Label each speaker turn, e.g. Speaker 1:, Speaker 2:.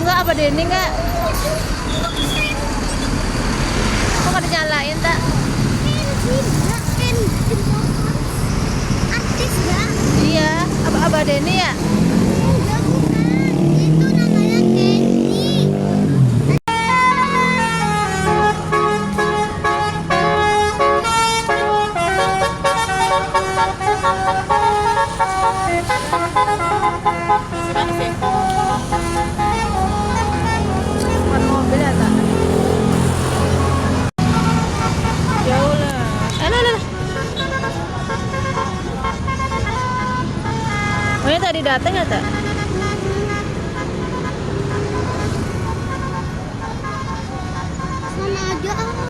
Speaker 1: Masa apa Denny nggak? Kok nggak dinyalain tak?
Speaker 2: Artis nggak?
Speaker 1: Iya, abah Denny ya.
Speaker 2: Enggak, bukan. Itu namanya Kenny.
Speaker 1: Bukan mobil ya tak? Jauh lah. Lah. Oh ya tadi datang ya tak?